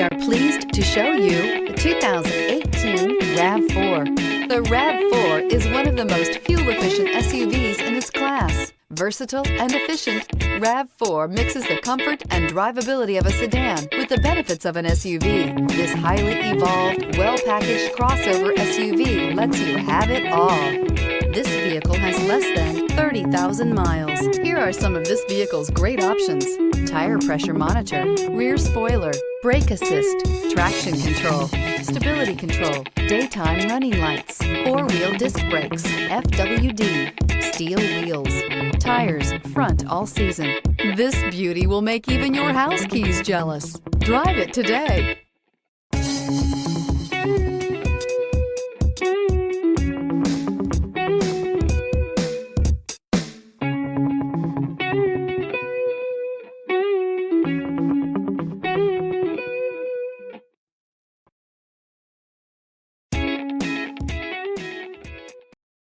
are pleased to show you the 2018 RAV4. The RAV4 is one of the most fuel-efficient SUVs in its class. Versatile and efficient, RAV4 mixes the comfort and drivability of a sedan with the benefits of an SUV. This highly evolved, well-packaged crossover SUV lets you have it all. This vehicle has less than 30,000 miles. Here are some of this vehicle's great options: tire pressure monitor, rear spoiler, brake assist, traction control, stability control, daytime running lights, four-wheel disc brakes, FWD, steel wheels, tires front all season. This beauty will make even your house keys jealous. Drive it today.